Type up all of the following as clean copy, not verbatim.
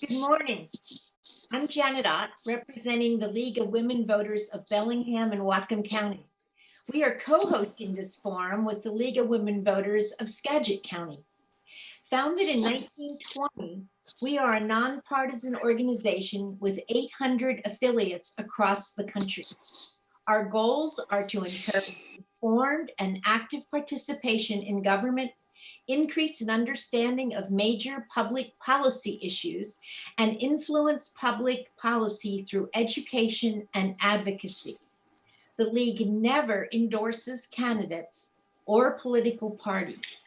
Good morning. I'm Janet Ott, representing the League of Women Voters of Bellingham and Whatcom County. We are co-hosting this forum with the League of Women Voters of Skagit County. Founded in 1920, we are a nonpartisan organization with 800 affiliates across the country. Our goals are to encourage informed and active participation in government, increase an understanding of major public policy issues, and influence public policy through education and advocacy. The League never endorses candidates or political parties.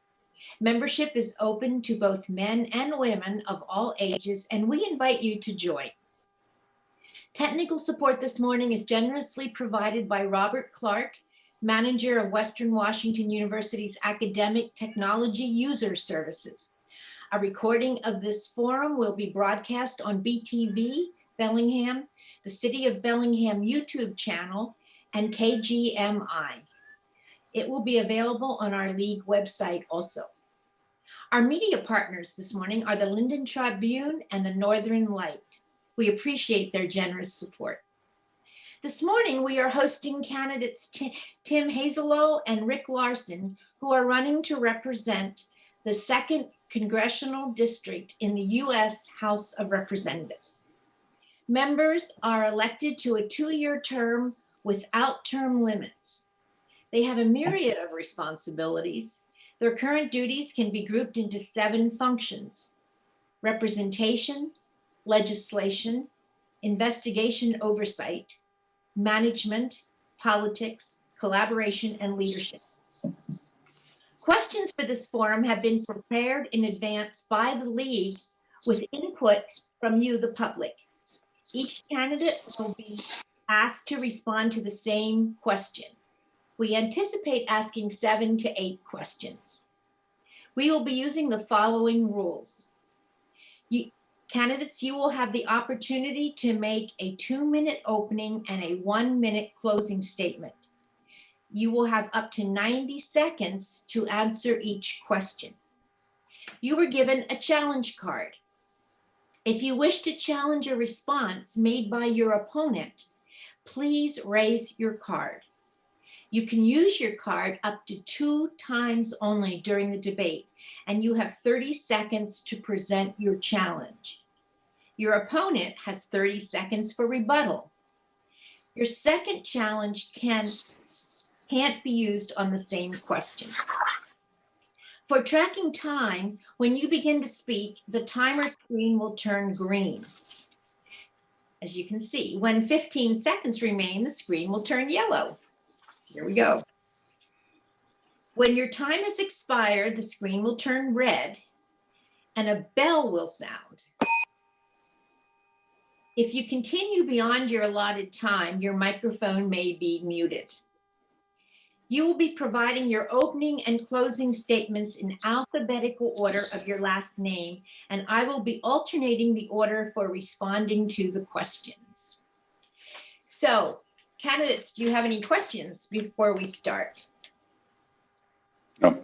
Membership is open to both men and women of all ages, and we invite you to join. Technical support this morning is generously provided by Robert Clark, manager of Western Washington University's Academic Technology User Services. A recording of this forum will be broadcast on BTV Bellingham, the City of Bellingham YouTube channel, and KGMI. It will be available on our League website also. Our media partners this morning are the Linden Tribune and the Northern Light. We appreciate their generous support. This morning, we are hosting candidates Tim Hazelo and Rick Larson, who are running to represent the 2nd Congressional District in the U.S. House of Representatives. Members are elected to a 2-year term without term limits. They have a myriad of responsibilities. Their current duties can be grouped into 7 functions: representation, legislation, investigation oversight, management, politics, collaboration, and leadership. Questions for this forum have been prepared in advance by the League with input from you, the public. Each candidate will be asked to respond to the same question. We anticipate asking 7 to 8 questions. We will be using the following rules. Candidates, you will have the opportunity to make a 2-minute opening and a 1-minute closing statement. You will have up to 90 seconds to answer each question. You were given a challenge card. If you wish to challenge a response made by your opponent, please raise your card. You can use your card up to 2 times only during the debate, and you have 30 seconds to present your challenge. Your opponent has 30 seconds for rebuttal. Your second challenge can't be used on the same question. For tracking time, when you begin to speak, the timer screen will turn green. As you can see, when 15 seconds remain, the screen will turn yellow. Here we go. When your time has expired, the screen will turn red and a bell will sound. If you continue beyond your allotted time, your microphone may be muted. You will be providing your opening and closing statements in alphabetical order of your last name, and I will be alternating the order for responding to the questions. So, candidates, do you have any questions before we start? No.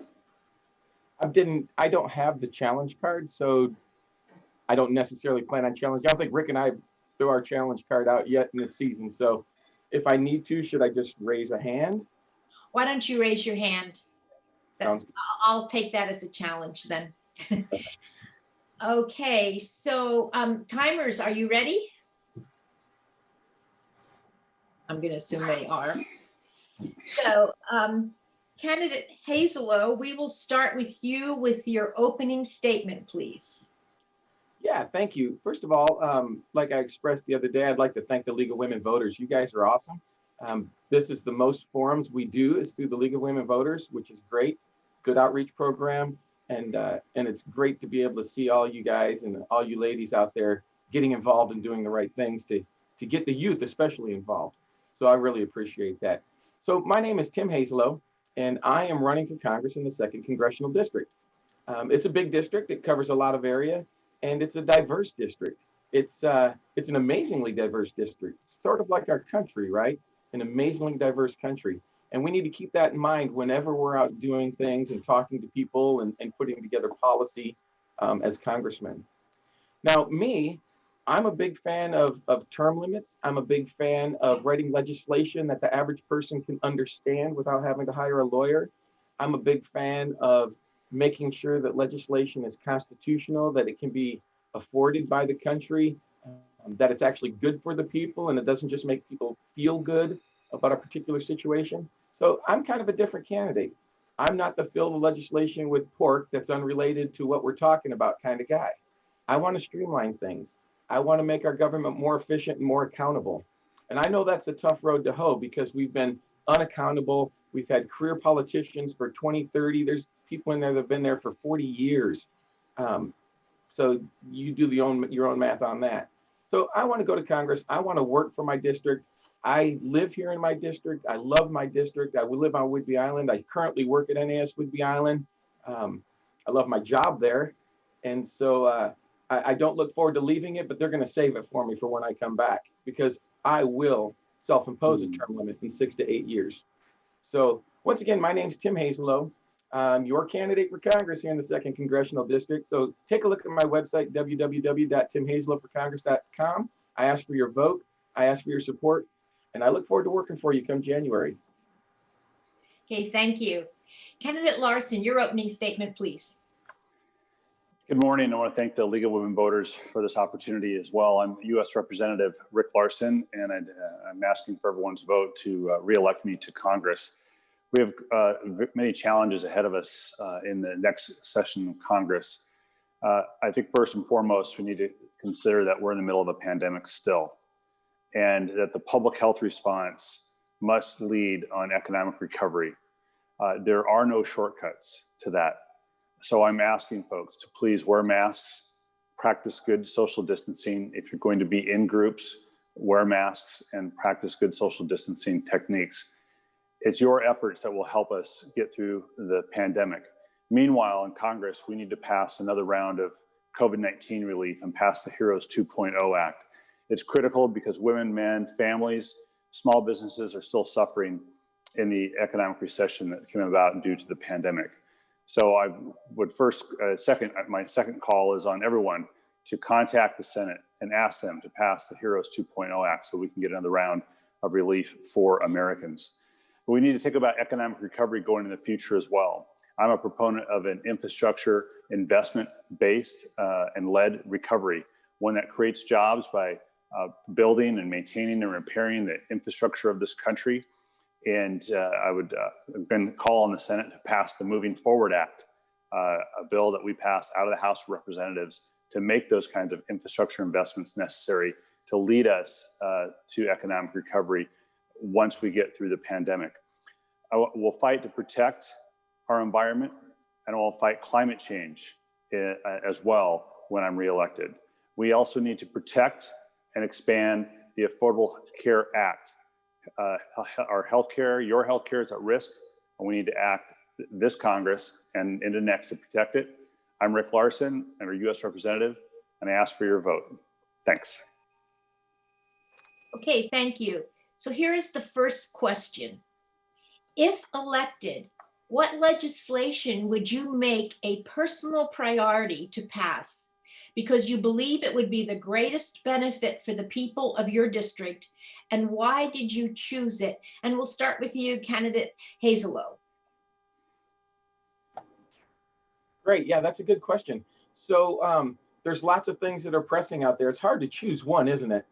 I don't have the challenge card, so I don't necessarily plan on challenging. I don't think Rick and I threw our challenge card out yet in this season. So if I need to, should I just raise a hand? Why don't you raise your hand? Sounds good. I'll take that as a challenge then. Okay, so timers, are you ready? I'm going to assume they are. So candidate Hazello, we will start with you with your opening statement, please. Yeah, thank you. First of all, like I expressed the other day, I'd like to thank the League of Women Voters. You guys are awesome. This is the most forums we do is through the League of Women Voters, which is great. Good outreach program. And it's great to be able to see all you guys and all you ladies out there getting involved and doing the right things to get the youth especially involved. So I really appreciate that. So my name is Tim Hazelo, and I am running for Congress in the 2nd Congressional District. It's a big district. It covers a lot of area, and it's a diverse district. It's an amazingly diverse district, sort of like our country, right? An amazingly diverse country. And we need to keep that in mind whenever we're out doing things and talking to people and putting together policy as congressmen. Now, me, I'm a big fan of term limits. I'm a big fan of writing legislation that the average person can understand without having to hire a lawyer. I'm a big fan of making sure that legislation is constitutional, that it can be afforded by the country, that it's actually good for the people and it doesn't just make people feel good about a particular situation. So I'm kind of a different candidate. I'm not the fill the legislation with pork that's unrelated to what we're talking about kind of guy. I want to streamline things. I want to make our government more efficient and more accountable. And I know that's a tough road to hoe because we've been unaccountable. We've had career politicians for 20, 30. There's people in there that have been there for 40 years. Um, so you do your own math on that. So I want to go to Congress. I want to work for my district. I live here in my district. I love my district. I live on Whidbey Island. I currently work at NAS Whidbey Island. Um, I love my job there. And so I don't look forward to leaving it, but they're going to save it for me for when I come back because I will self-impose a term limit in 6 to 8 years. So once again, my name's Tim Hazello. Your candidate for Congress here in the 2nd Congressional District. So take a look at my website, www.timhazelloforcongress.com. I ask for your vote. I ask for your support. And I look forward to working for you come January. Okay, thank you. Candidate Larson, your opening statement, please. Good morning. I want to thank the League of Women Voters for this opportunity as well. I'm U.S. Representative Rick Larsen, and I'm asking for everyone's vote to re-elect me to Congress. We have many challenges ahead of us in the next session of Congress. I think first and foremost, we need to consider that we're in the middle of a pandemic still, and that the public health response must lead on economic recovery. There are no shortcuts to that. So I'm asking folks to please wear masks, practice good social distancing. If you're going to be in groups, wear masks and practice good social distancing techniques. It's your efforts that will help us get through the pandemic. Meanwhile, in Congress, we need to pass another round of COVID-19 relief and pass the HEROES 2.0 Act. It's critical because women, men, families, small businesses are still suffering in the economic recession that came about due to the pandemic. So I would my second call is on everyone to contact the Senate and ask them to pass the HEROES 2.0 Act so we can get another round of relief for Americans. But we need to think about economic recovery going in the future as well. I'm a proponent of an infrastructure investment-based and led recovery, one that creates jobs by building and maintaining and repairing the infrastructure of this country. And I would again call on the Senate to pass the Moving Forward Act, a bill that we passed out of the House of Representatives to make those kinds of infrastructure investments necessary to lead us to economic recovery once we get through the pandemic. We'll fight to protect our environment, and we'll fight climate change as well when I'm reelected. We also need to protect and expand the Affordable Care Act. Our healthcare, your healthcare is at risk, and we need to act this Congress and into next to protect it. I'm Rick Larsen, I'm a U.S. Representative, and I ask for your vote. Thanks. Okay, thank you. So here is the first question. If elected, what legislation would you make a personal priority to pass because you believe it would be the greatest benefit for the people of your district? And why did you choose it? And we'll start with you, candidate Hazello. Great. Yeah, that's a good question. So there's lots of things that are pressing out there. It's hard to choose one, isn't it?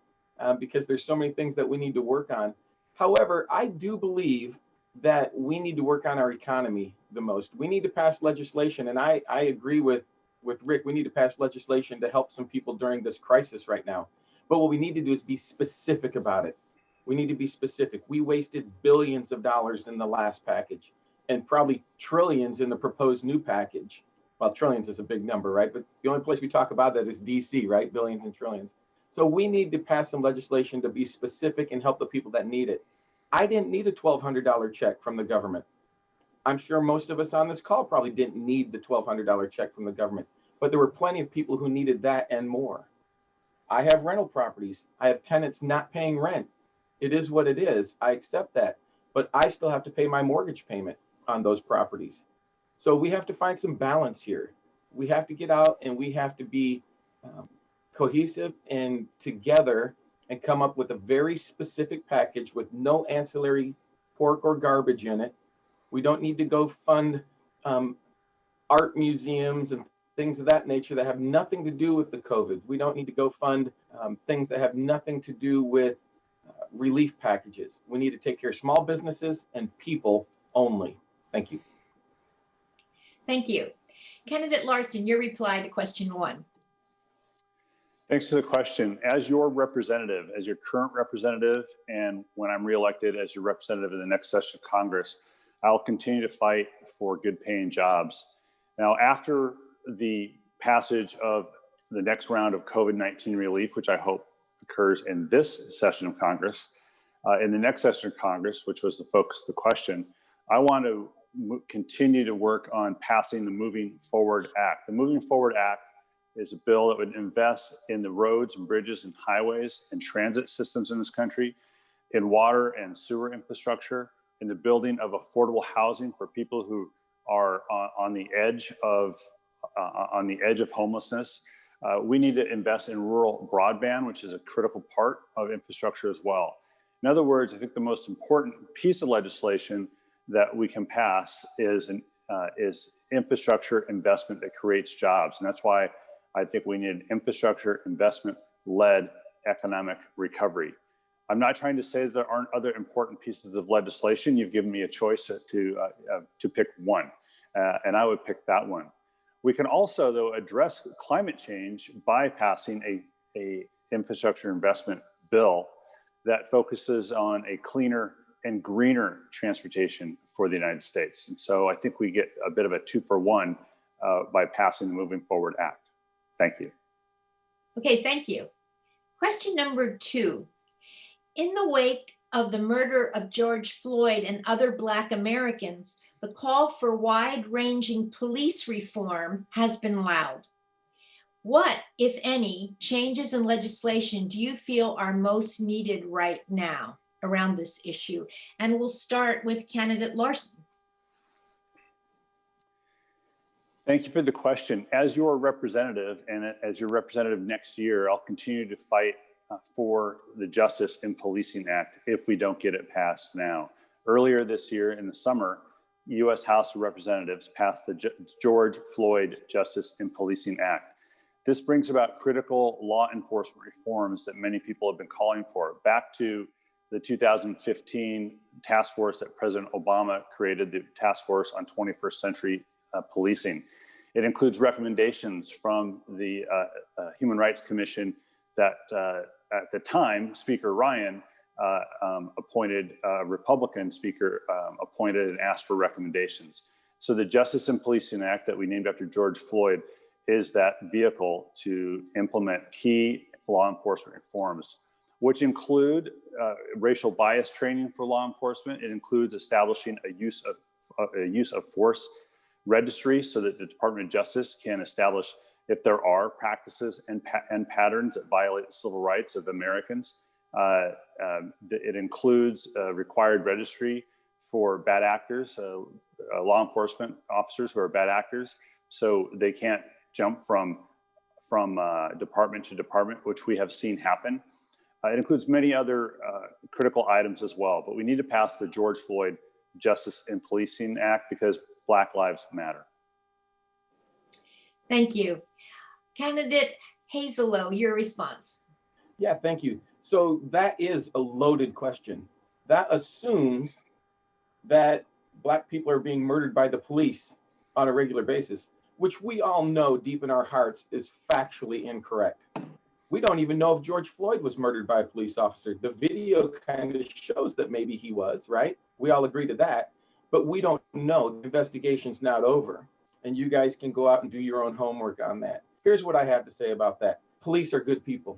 Because there's so many things that we need to work on. However, I do believe that we need to work on our economy the most. We need to pass legislation, and I agree with Rick. We need to pass legislation to help some people during this crisis right now. But what we need to do is be specific about it. We need to be specific. We wasted billions of dollars in the last package and probably trillions in the proposed new package. Well, trillions is a big number, right? But the only place we talk about that is DC, right? Billions and trillions. So we need to pass some legislation to be specific and help the people that need it. I didn't need a $1,200 check from the government. I'm sure most of us on this call probably didn't need the $1,200 check from the government, but there were plenty of people who needed that and more. I have rental properties. I have tenants not paying rent. It is what it is. I accept that, but I still have to pay my mortgage payment on those properties. So we have to find some balance here. We have to get out and we have to be cohesive and together and come up with a very specific package with no ancillary pork or garbage in it. We don't need to go fund art museums and things of that nature that have nothing to do with the COVID. We don't need to go fund things that have nothing to do with relief packages. We need to take care of small businesses and people only. Thank you. Thank you. Candidate Larson, your reply to question 1. Thanks for the question. As your representative, as your current representative, and when I'm reelected as your representative in the next session of Congress, I'll continue to fight for good paying jobs. Now, after the passage of the next round of COVID-19 relief, which I hope occurs in this session of Congress, in the next session of Congress, which was the focus of the question, I want to continue to work on passing the Moving Forward Act. The Moving Forward Act is a bill that would invest in the roads and bridges and highways and transit systems in this country, in water and sewer infrastructure, in the building of affordable housing for people who are on the edge of homelessness. We need to invest in rural broadband, which is a critical part of infrastructure as well. In other words, I think the most important piece of legislation that we can pass is infrastructure investment that creates jobs, and that's why I think we need an infrastructure investment-led economic recovery. I'm not trying to say that there aren't other important pieces of legislation. You've given me a choice to pick one, and I would pick that one. We can also, though, address climate change by passing a infrastructure investment bill that focuses on a cleaner and greener transportation for the United States. And so I think we get a bit of a 2-for-1 by passing the Moving Forward Act. Thank you. Okay, thank you. Question number 2. In the wake of the murder of George Floyd and other Black Americans, the call for wide-ranging police reform has been loud. What, if any, changes in legislation do you feel are most needed right now around this issue? And we'll start with candidate Larson. Thank you for the question. As your representative and as your representative next year, I'll continue to fight for the Justice in Policing Act if we don't get it passed now. Earlier this year in the summer, U.S. House of Representatives passed the George Floyd Justice in Policing Act. This brings about critical law enforcement reforms that many people have been calling for. Back to the 2015 task force that President Obama created, the Task Force on 21st Century Policing. It includes recommendations from the Human Rights Commission that at the time, Speaker Ryan appointed, Republican speaker appointed and asked for recommendations. So the Justice in Policing Act that we named after George Floyd is that vehicle to implement key law enforcement reforms, which include racial bias training for law enforcement. It includes establishing a use of force registry so that the Department of Justice can establish if there are practices and patterns that violate the civil rights of Americans. It includes a required registry for bad actors, law enforcement officers who are bad actors, so they can't jump from department to department, which we have seen happen. It includes many other critical items as well, but we need to pass the George Floyd Justice in Policing Act because Black lives matter. Thank you. Candidate Hazello, your response. Yeah, thank you. So that is a loaded question. That assumes that Black people are being murdered by the police on a regular basis, which we all know deep in our hearts is factually incorrect. We don't even know if George Floyd was murdered by a police officer. The video kind of shows that maybe he was, right? We all agree to that, but we don't know. The investigation's not over, and you guys can go out and do your own homework on that. Here's what I have to say about that. Police are good people.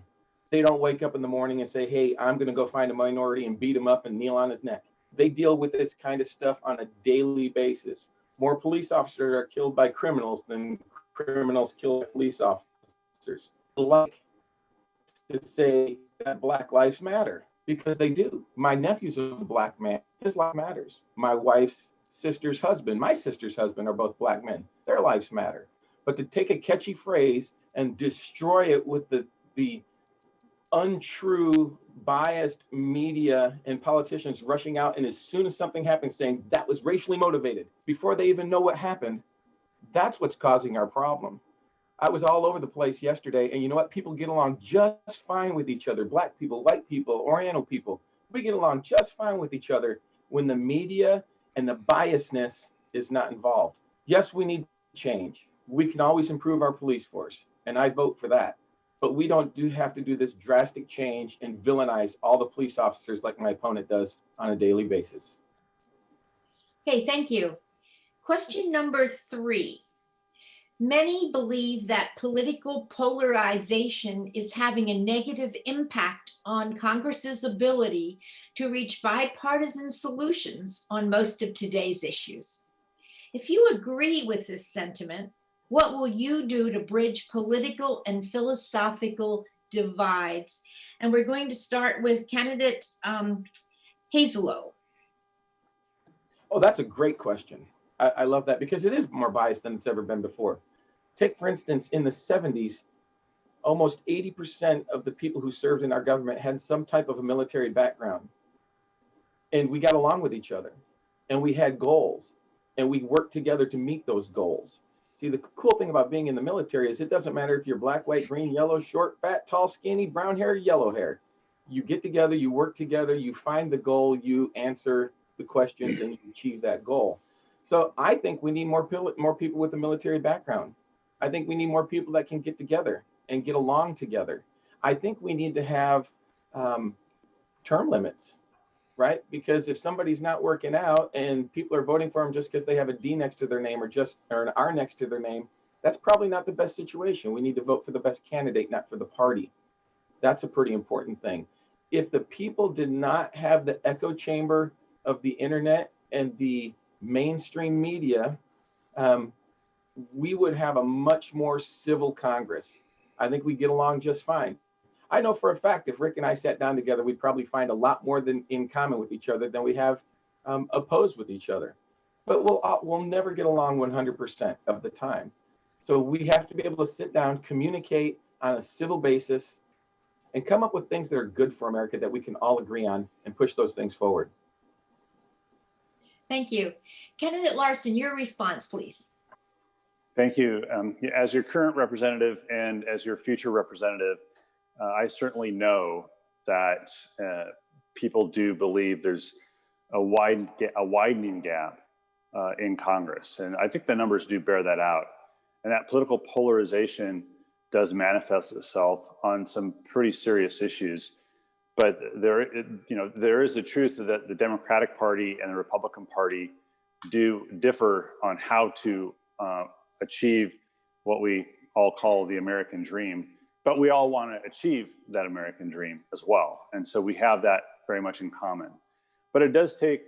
They don't wake up in the morning and say, hey, I'm gonna go find a minority and beat him up and kneel on his neck. They deal with this kind of stuff on a daily basis. More police officers are killed by criminals than criminals kill police officers. I like to say that Black lives matter because they do. My nephew's a Black man. His life matters. My wife's sister's husband, my sister's husband are both Black men. Their lives matter. But to take a catchy phrase and destroy it with the the untrue, biased media and politicians rushing out, and as soon as something happens saying that was racially motivated before they even know what happened, that's what's causing our problem. I was all over the place yesterday, and you know what? People get along just fine with each other. Black people, white people, Oriental people, we get along just fine with each other when the media and the biasness is not involved. Yes, we need change. We can always improve our police force, and I vote for that. But we don't have to do this drastic change and villainize all the police officers like my opponent does on a daily basis. Okay, thank you. Question number 3. Many believe that political polarization is having a negative impact on Congress's ability to reach bipartisan solutions on most of today's issues. If you agree with this sentiment, what will you do to bridge political and philosophical divides? And we're going to start with candidate Hazelo. Oh, that's a great question. I love that because it is more biased than it's ever been before. Take, for instance, in the 70s, almost 80% of the people who served in our government had some type of a military background. And we got along with each other, and we had goals, and we worked together to meet those goals. See, the cool thing about being in the military is it doesn't matter if you're black, white, green, yellow, short, fat, tall, skinny, brown hair, yellow hair. You get together, you work together, you find the goal, you answer the questions, and you achieve that goal. So I think we need more people with a military background. I think we need more people that can get together and get along together. I think we need to have term limits, right? Because if somebody's not working out and people are voting for them just because they have a D next to their name or an R next to their name, that's probably not the best situation. We need to vote for the best candidate, not for the party. That's a pretty important thing. If the people did not have the echo chamber of the internet and the mainstream media, we would have a much more civil Congress. I think we get along just fine. I know for a fact if Rick and I sat down together, we'd probably find a lot more in common with each other than we have opposed with each other. But we'll never get along 100% of the time. So we have to be able to sit down, communicate on a civil basis, and come up with things that are good for America that we can all agree on and push those things forward. Thank you. Candidate Larson, your response, please. Thank you. As your current representative and as your future representative, I certainly know that people do believe there's a widening gap in Congress. And I think the numbers do bear that out. And that political polarization does manifest itself on some pretty serious issues. But there is a truth that the Democratic Party and the Republican Party do differ on how to achieve what we all call the American dream, but we all want to achieve that American dream as well. And so we have that very much in common. But it does take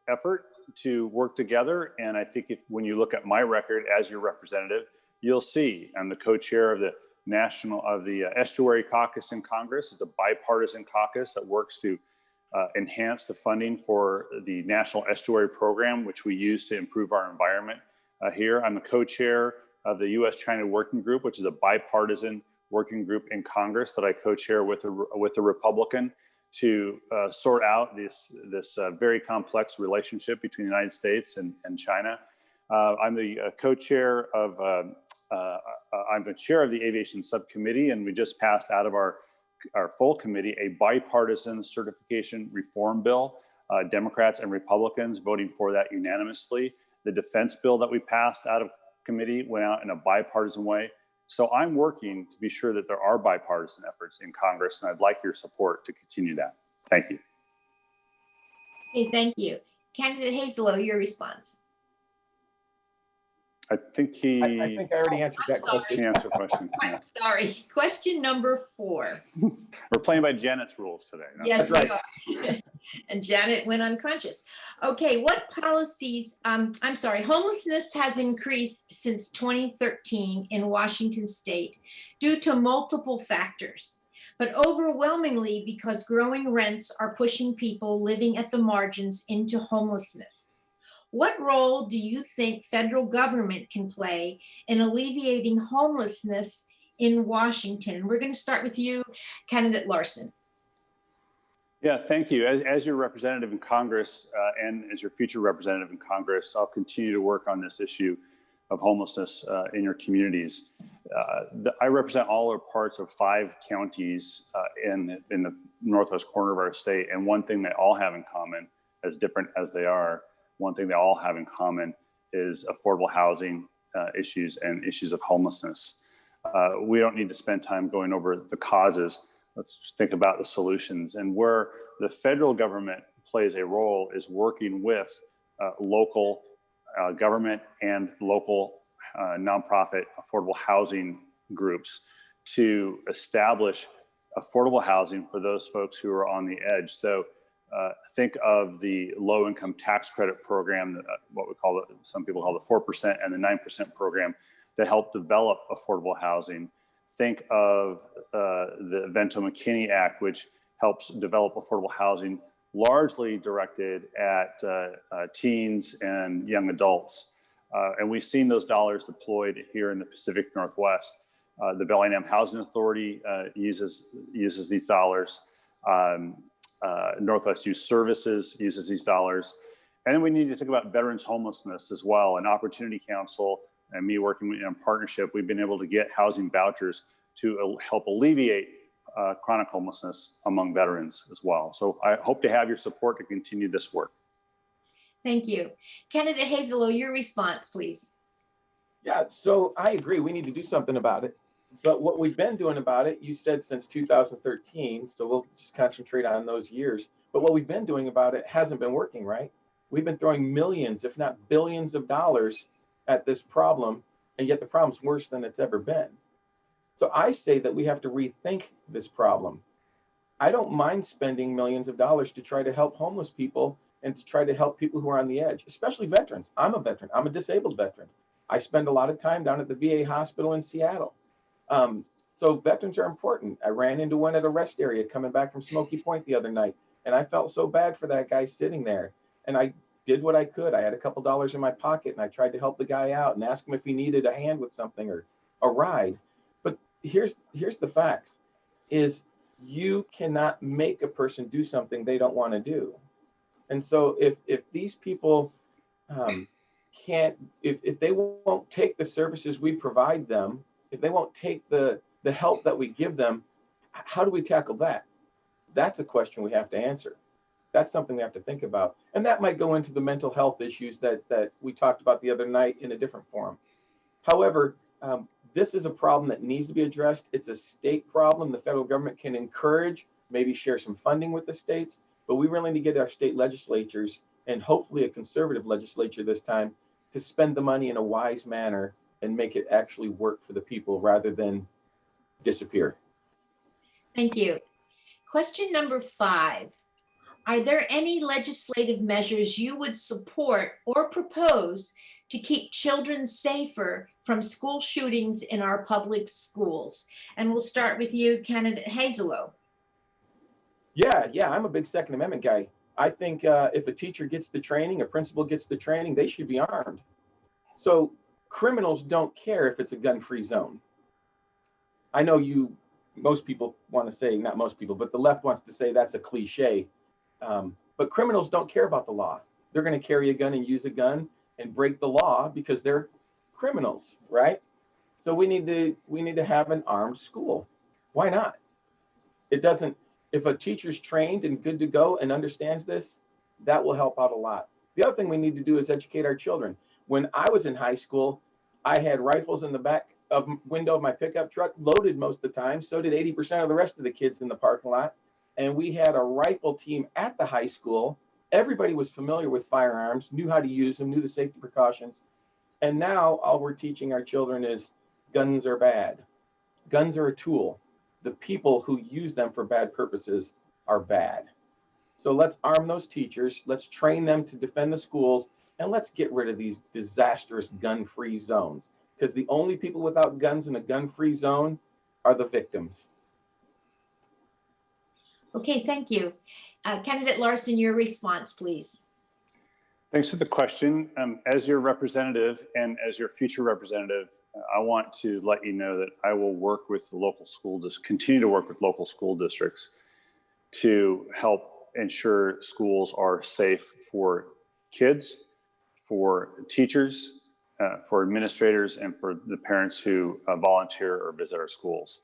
effort to work together. And I think when you look at my record as your representative, you'll see I'm the co-chair of the Estuary Caucus in Congress. It's a bipartisan caucus that works to enhance the funding for the National Estuary Program, which we use to improve our environment here. I'm the co-chair of the U.S.-China Working Group, which is a bipartisan working group in Congress that I co-chair with a Republican to sort out this very complex relationship between the United States and China. I'm the co-chair of, I'm the chair of the Aviation Subcommittee, and we just passed out of our full committee a bipartisan certification reform bill. Democrats and Republicans voting for that unanimously. The defense bill that we passed out of committee went out in a bipartisan way. So I'm working to be sure that there are bipartisan efforts in Congress, and I'd like your support to continue that. Thank you. Okay, thank you. Candidate Hazello, your response. I think I think I already answered that question. He answered the question. Yeah. Sorry. Question number 4. We're playing by Janet's rules today. No? Yes, That's we are. And Janet went unconscious. Okay, what policies, I'm sorry, homelessness has increased since 2013 in Washington state due to multiple factors, but overwhelmingly because growing rents are pushing people living at the margins into homelessness. What role do you think federal government can play in alleviating homelessness in Washington. We're going to start with you, candidate Larson. Yeah, thank you. As your representative in Congress and as your future representative in Congress, I'll continue to work on this issue of homelessness in your communities. I represent all or parts of 5 counties in the northwest corner of our state, and one thing they all have in common, as different as they are, one thing they all have in common is affordable housing issues and issues of homelessness. We don't need to spend time going over the causes. Let's think about the solutions. And where the federal government plays a role is working with local government and local nonprofit affordable housing groups to establish affordable housing for those folks who are on the edge. So think of the low income tax credit program, what we call it, some people call the 4% and the 9% program that help develop affordable housing. Think of the Vento-McKinney Act, which helps develop affordable housing, largely directed at teens and young adults. And we've seen those dollars deployed here in the Pacific Northwest. The Bellingham Housing Authority uses these dollars. Northwest Youth Services uses these dollars. And then we need to think about veterans homelessness as well. An Opportunity Council and me working in a partnership, we've been able to get housing vouchers to help alleviate chronic homelessness among veterans as well. So I hope to have your support to continue this work. Thank you. Candidate Hazello, your response, please. Yeah, so I agree. We need to do something about it. But what we've been doing about it, you said since 2013, so we'll just concentrate on those years. But what we've been doing about it hasn't been working, right? We've been throwing millions, if not billions of dollars at this problem, and yet the problem's worse than it's ever been. So I say that we have to rethink this problem. I don't mind spending millions of dollars to try to help homeless people and to try to help people who are on the edge, especially veterans. I'm a veteran. I'm a disabled veteran. I spend a lot of time down at the VA hospital in Seattle. So veterans are important. I ran into one at a rest area coming back from Smoky Point the other night, and I felt so bad for that guy sitting there. And I did what I could. I had a couple dollars in my pocket, and I tried to help the guy out and ask him if he needed a hand with something or a ride. But here's the facts: is you cannot make a person do something they don't want to do. And so if these people if they won't take the services we provide them, if they won't take the help that we give them, how do we tackle that? That's a question we have to answer. That's something we have to think about. And that might go into the mental health issues that we talked about the other night in a different forum. However, this is a problem that needs to be addressed. It's a state problem. The federal government can encourage, maybe share some funding with the states, but we really need to get our state legislatures, and hopefully a conservative legislature this time, to spend the money in a wise manner and make it actually work for the people rather than disappear. Thank you. Question number 5. Are there any legislative measures you would support or propose to keep children safer from school shootings in our public schools? And we'll start with you, candidate Hazelo. Yeah, I'm a big Second Amendment guy. I think if a teacher gets the training, a principal gets the training, they should be armed. So criminals don't care if it's a gun-free zone. I know most people want to say, not most people, but the left wants to say that's a cliche. But criminals don't care about the law. They're going to carry a gun and use a gun and break the law because they're criminals, right? So we need to have an armed school. Why not? It doesn't. If a teacher's trained and good to go and understands this, that will help out a lot. The other thing we need to do is educate our children. When I was in high school, I had rifles in the back of window of my pickup truck, loaded most of the time. So did 80% of the rest of the kids in the parking lot. And we had a rifle team at the high school. Everybody was familiar with firearms, knew how to use them, knew the safety precautions. And now all we're teaching our children is guns are bad. Guns are a tool. The people who use them for bad purposes are bad. So let's arm those teachers. Let's train them to defend the schools. And let's get rid of these disastrous gun-free zones. Because the only people without guns in a gun-free zone are the victims. Okay, thank you. Candidate Larson, your response, please. Thanks for the question. As your representative and as your future representative I want to let you know that I will work with the local continue to work with local school districts to help ensure schools are safe for kids, for teachers, for administrators, and for the parents who volunteer or visit our schools.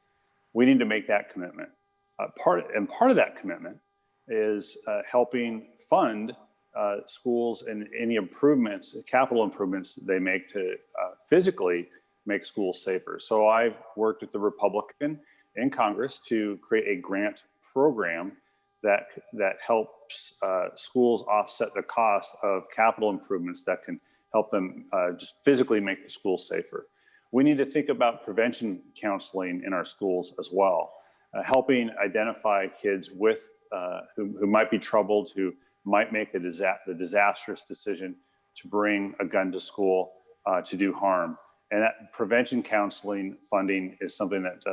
We need to make that commitment. Part of that commitment is helping fund schools and any improvements, capital improvements they make to physically make schools safer. So I've worked with the Republican in Congress to create a grant program that helps schools offset the cost of capital improvements that can help them just physically make the schools safer. We need to think about prevention counseling in our schools as well, helping identify kids with who might be troubled, who might make the disastrous decision to bring a gun to school to do harm. And that prevention counseling funding is something that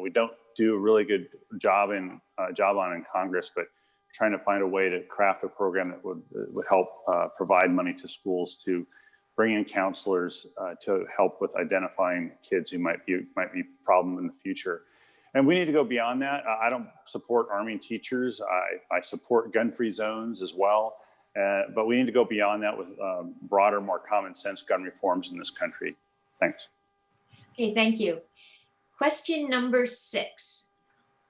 we don't do a really good job on in Congress, but trying to find a way to craft a program that would help provide money to schools to bring in counselors to help with identifying kids who might be a problem in the future. And we need to go beyond that. I don't support arming teachers. I support gun-free zones as well. But we need to go beyond that with broader, more common sense gun reforms in this country. Thanks. Okay, thank you. Question number 6.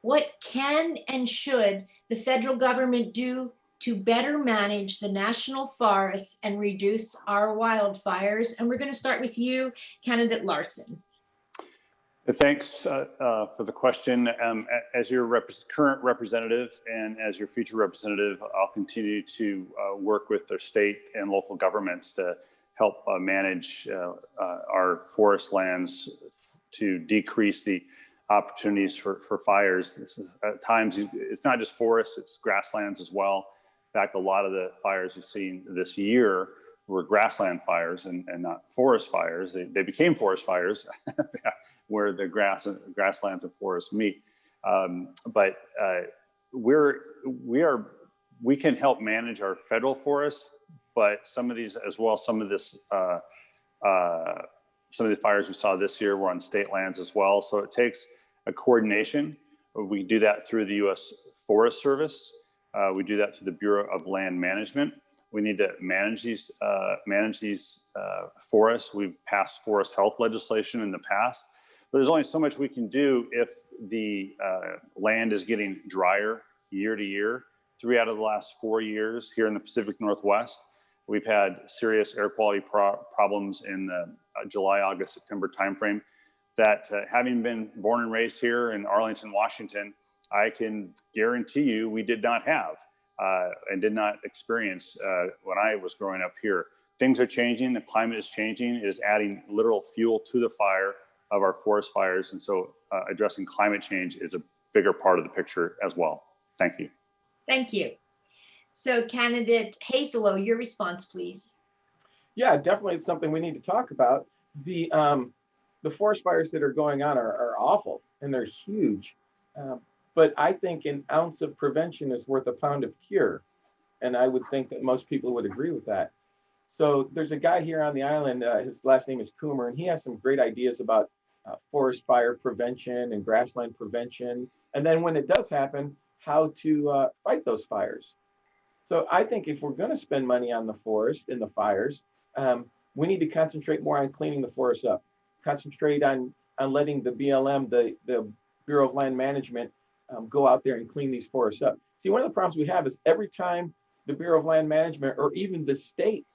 What can and should the federal government do to better manage the national forests and reduce our wildfires? And we're going to start with you, candidate Larson. Thanks for the question. As your current representative and as your future representative, I'll continue to work with their state and local governments to help manage our forest lands to decrease the opportunities for fires. This is at times, it's not just forests, it's grasslands as well. In fact, a lot of the fires we've seen this year were grassland fires and not forest fires. They became forest fires where the grasslands and forests meet. But we can help manage our federal forests, but some of these as well, some of the fires we saw this year were on state lands as well. So it takes a coordination. We do that through the U.S. Forest Service. We do that through the Bureau of Land Management. We need to manage these forests. We've passed forest health legislation in the past, but there's only so much we can do if the land is getting drier year to year. 3 out of the last 4 years here in the Pacific Northwest, we've had serious air quality problems in the July, August, September timeframe that having been born and raised here in Arlington, Washington, I can guarantee you we did not have and did not experience when I was growing up here. Things are changing, the climate is changing, it is adding literal fuel to the fire of our forest fires. And so addressing climate change is a bigger part of the picture as well. Thank you. Thank you. So candidate Hazello, your response, please. Yeah, definitely it's something we need to talk about. The forest fires that are going on are awful and they're huge. But I think an ounce of prevention is worth a pound of cure. And I would think that most people would agree with that. So there's a guy here on the island, his last name is Coomer, and he has some great ideas about forest fire prevention and grassland prevention. And then when it does happen, how to fight those fires. So I think if we're going to spend money on the forest and the fires, we need to concentrate more on cleaning the forest up. Concentrate on letting the BLM, the Bureau of Land Management, go out there and clean these forests up. See, one of the problems we have is every time the Bureau of Land Management or even the state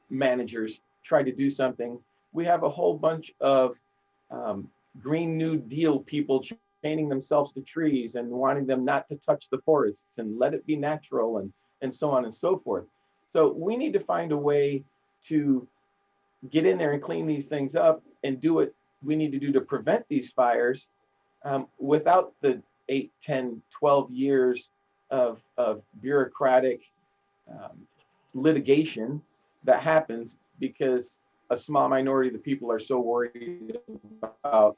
managers try to do something, we have a whole bunch of Green New Deal people chaining themselves to trees and wanting them not to touch the forests and let it be natural and so on and so forth. So we need to find a way to get in there and clean these things up and do what we need to do to prevent these fires without the 8, 10, 12 years of bureaucratic litigation that happens because a small minority of the people are so worried about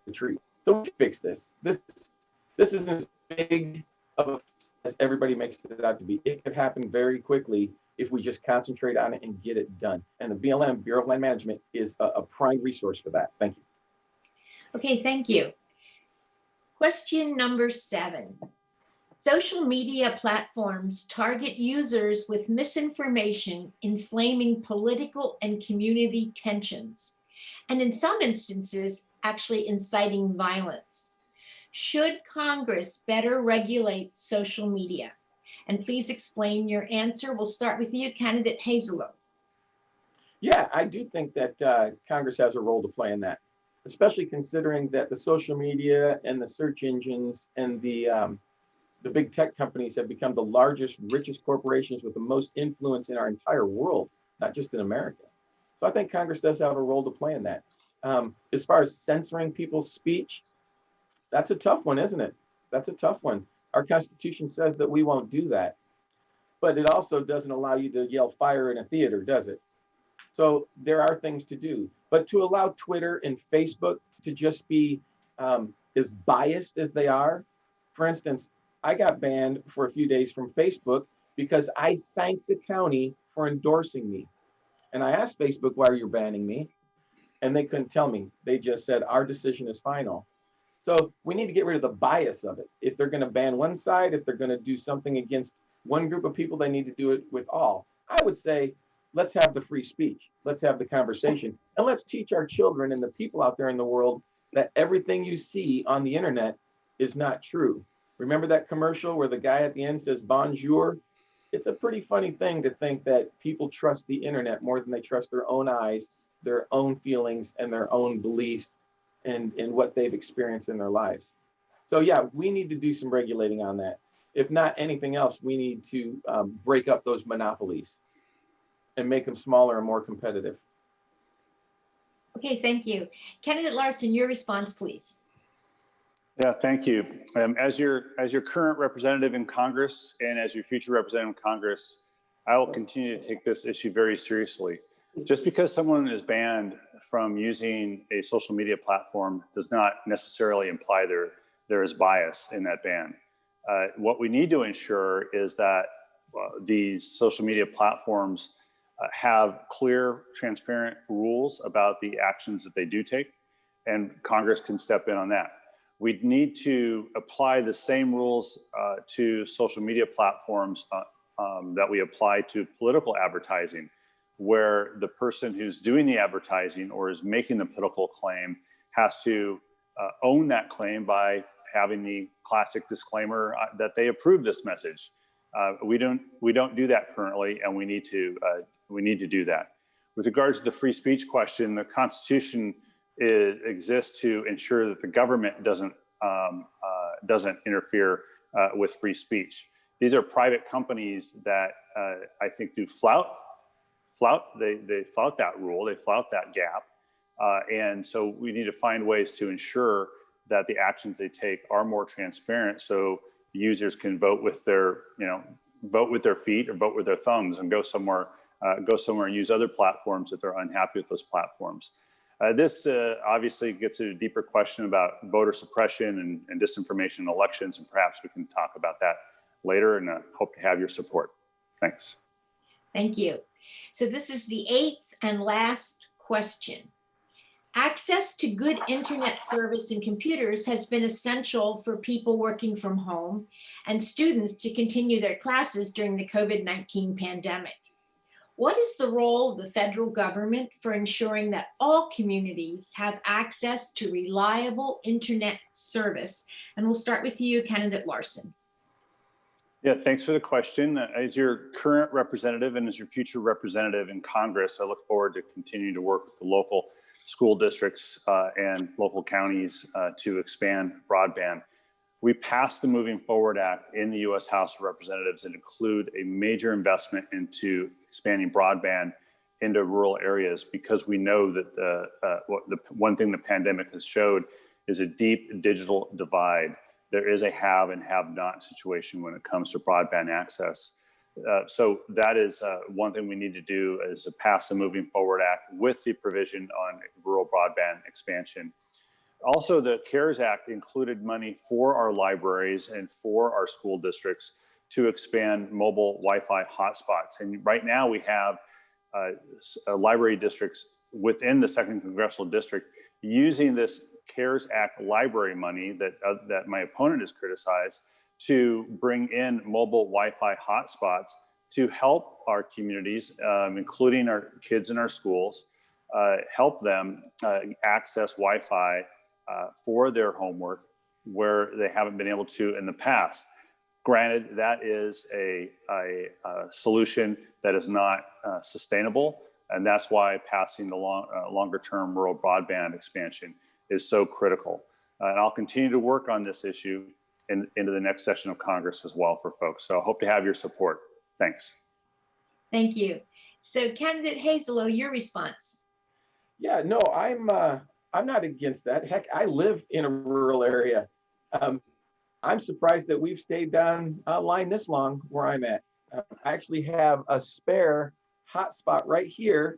the tree. So we can fix this. This isn't as big of a as everybody makes it out to be. It could happen very quickly if we just concentrate on it and get it done. And the BLM, Bureau of Land Management, is a prime resource for that. Thank you. Okay, thank you. Question number 7. Social media platforms target users with misinformation, inflaming political and community tensions, and in some instances, actually inciting violence. Should Congress better regulate social media? And please explain your answer. We'll start with you, candidate Hazelo. Yeah, I do think that Congress has a role to play in that, especially considering that the social media and the search engines and the big tech companies have become the largest, richest corporations with the most influence in our entire world, not just in America. So I think Congress does have a role to play in that. As far as censoring people's speech, that's a tough one, isn't it? That's a tough one. Our Constitution says that we won't do that, but it also doesn't allow you to yell fire in a theater, does it? So there are things to do, but to allow Twitter and Facebook to just be as biased as they are. For instance, I got banned for a few days from Facebook because I thanked the county for endorsing me. And I asked Facebook, why are you banning me? And they couldn't tell me. They just said, our decision is final. So we need to get rid of the bias of it. If they're going to ban one side, if they're going to do something against one group of people, they need to do it with all. I would say, let's have the free speech. Let's have the conversation. And let's teach our children and the people out there in the world that everything you see on the internet is not true. Remember that commercial where the guy at the end says bonjour? It's a pretty funny thing to think that people trust the internet more than they trust their own eyes, their own feelings, and their own beliefs and what they've experienced in their lives. So yeah, we need to do some regulating on that. If not anything else, we need to break up those monopolies and make them smaller and more competitive. Okay, thank you. Candidate Larson, your response, please. Yeah, thank you. As your current representative in Congress and as your future representative in Congress, I will continue to take this issue very seriously. Just because someone is banned from using a social media platform does not necessarily imply there is bias in that ban. What we need to ensure is that these social media platforms have clear, transparent rules about the actions that they do take, and Congress can step in on that. We need to apply the same rules to social media platforms that we apply to political advertising, where the person who's doing the advertising or is making the political claim has to own that claim by having the classic disclaimer that they approve this message. We don't do that currently, and we need to do that. With regards to the free speech question, the Constitution exists to ensure that the government doesn't interfere with free speech. These are private companies that I think do flout. They flout that rule. They flout that gap, and so we need to find ways to ensure that the actions they take are more transparent, so users can vote with their feet or vote with their thumbs and go somewhere and use other platforms if they're unhappy with those platforms. This obviously gets to a deeper question about voter suppression and disinformation in elections, and perhaps we can talk about that later, and hope to have your support. Thanks. Thank you. So this is the 8th and last question. Access to good internet service and computers has been essential for people working from home and students to continue their classes during the COVID-19 pandemic. What is the role of the federal government for ensuring that all communities have access to reliable internet service? And we'll start with you, candidate Larson. Yeah, thanks for the question. As your current representative and as your future representative in Congress, I look forward to continuing to work with the local school districts and local counties to expand broadband. We passed the Moving Forward Act in the U.S. House of Representatives and include a major investment into expanding broadband into rural areas, because we know that the one thing the pandemic has showed is a deep digital divide. There is a have and have not situation when it comes to broadband access. So that is one thing we need to do, is to pass the Moving Forward Act with the provision on rural broadband expansion. Also, the CARES Act included money for our libraries and for our school districts to expand mobile Wi-Fi hotspots. And right now we have library districts within the 2nd Congressional District using this CARES Act library money that my opponent has criticized to bring in mobile Wi-Fi hotspots to help our communities, including our kids in our schools, help them access Wi-Fi for their homework where they haven't been able to in the past. Granted, that is a solution that is not sustainable, and that's why passing the longer-term rural broadband expansion is so critical. And I'll continue to work on this issue into the next session of Congress as well for folks. So I hope to have your support. Thanks. Thank you. So candidate Hazello, your response. Yeah, no, I'm not against that. Heck, I live in a rural area. I'm surprised that we've stayed down line this long where I'm at. I actually have a spare hotspot right here,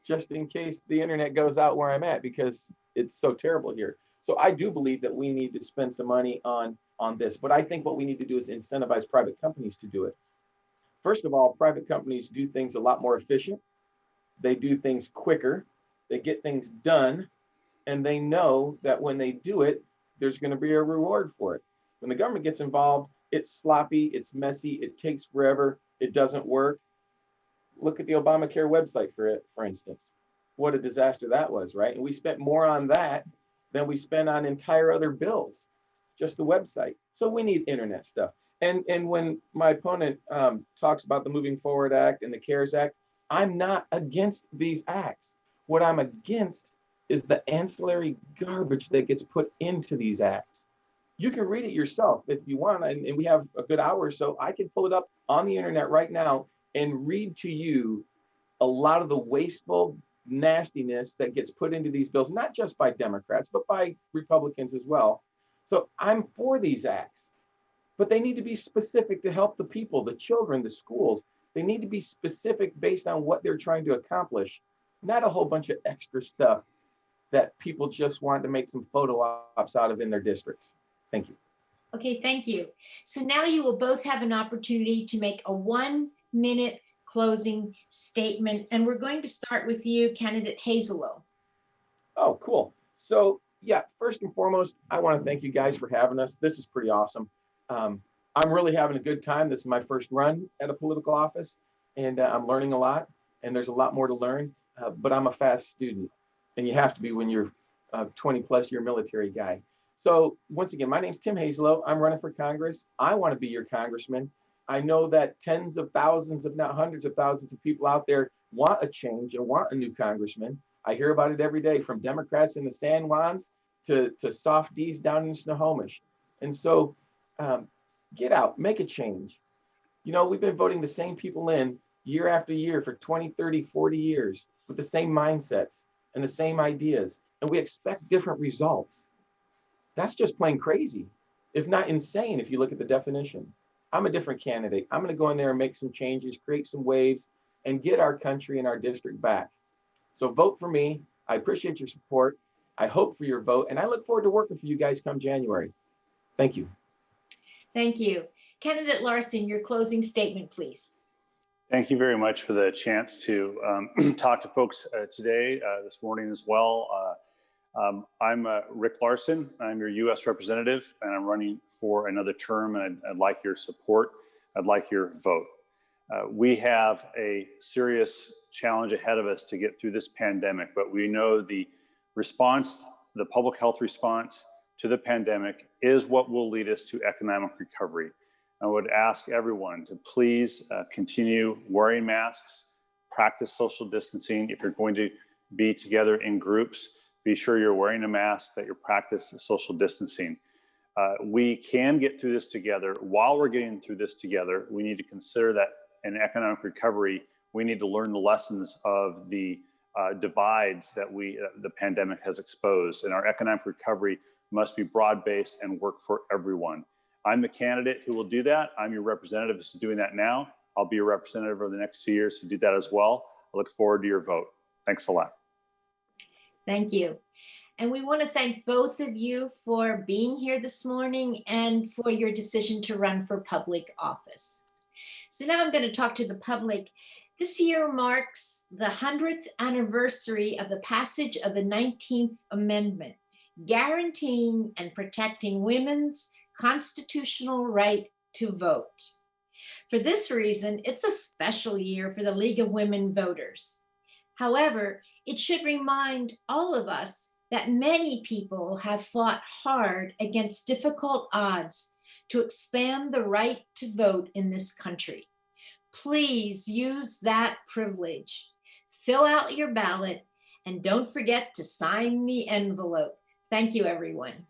just in case the internet goes out where I'm at, because it's so terrible here. So I do believe that we need to spend some money on this, but I think what we need to do is incentivize private companies to do it. First of all, private companies do things a lot more efficient. They do things quicker. They get things done, and they know that when they do it, there's going to be a reward for it. When the government gets involved, it's sloppy, it's messy, it takes forever, it doesn't work. Look at the Obamacare website, for instance. What a disaster that was, right? And we spent more on that than we spent on entire other bills, just the website. So we need internet stuff. And when my opponent talks about the Moving Forward Act and the CARES Act, I'm not against these acts. What I'm against is the ancillary garbage that gets put into these acts. You can read it yourself if you want, and we have a good hour or so. I can pull it up on the internet right now and read to you a lot of the wasteful nastiness that gets put into these bills, not just by Democrats, but by Republicans as well. So I'm for these acts, but they need to be specific to help the people, the children, the schools. They need to be specific based on what they're trying to accomplish, not a whole bunch of extra stuff that people just want to make some photo ops out of in their districts. Thank you. Okay, thank you. So now you will both have an opportunity to make a 1-minute closing statement. And we're going to start with you, candidate Hazelo. Oh, cool. So yeah, first and foremost, I want to thank you guys for having us. This is pretty awesome. I'm really having a good time. This is my first run at a political office, and I'm learning a lot, and there's a lot more to learn, but I'm a fast student, and you have to be when you're a 20+ year military guy. So once again, my name's Tim Hazelo. I'm running for Congress. I want to be your congressman. I know that tens of thousands, if not hundreds of thousands of people out there want a change and want a new congressman. I hear about it every day, from Democrats in the San Juans to softies down in Snohomish. And so get out, make a change. You know, we've been voting the same people in year after year for 20, 30, 40 years with the same mindsets and the same ideas, and we expect different results. That's just plain crazy, if not insane, if you look at the definition. I'm a different candidate. I'm going to go in there and make some changes, create some waves, and get our country and our district back. So vote for me. I appreciate your support. I hope for your vote, and I look forward to working for you guys come January. Thank you. Thank you. Candidate Larson, your closing statement, please. Thank you very much for the chance to talk to folks today, this morning as well. I'm Rick Larsen. I'm your U.S. representative, and I'm running for another term, and I'd like your support. I'd like your vote. We have a serious challenge ahead of us to get through this pandemic, but we know the response, the public health response to the pandemic is what will lead us to economic recovery. I would ask everyone to please continue wearing masks, practice social distancing. If you're going to be together in groups, be sure you're wearing a mask, that you practice social distancing. We can get through this together. While we're getting through this together, we need to consider that in economic recovery, we need to learn the lessons of the divides that the pandemic has exposed. And our economic recovery must be broad-based and work for everyone. I'm the candidate who will do that. I'm your representative who's doing that now. I'll be your representative over the next 2 years to do that as well. I look forward to your vote. Thanks a lot. Thank you. And we want to thank both of you for being here this morning and for your decision to run for public office. So now I'm going to talk to the public. This year marks the 100th anniversary of the passage of the 19th Amendment, guaranteeing and protecting women's constitutional right to vote. For this reason, it's a special year for the League of Women Voters. However, it should remind all of us that many people have fought hard against difficult odds to expand the right to vote in this country. Please use that privilege. Fill out your ballot and don't forget to sign the envelope. Thank you, everyone.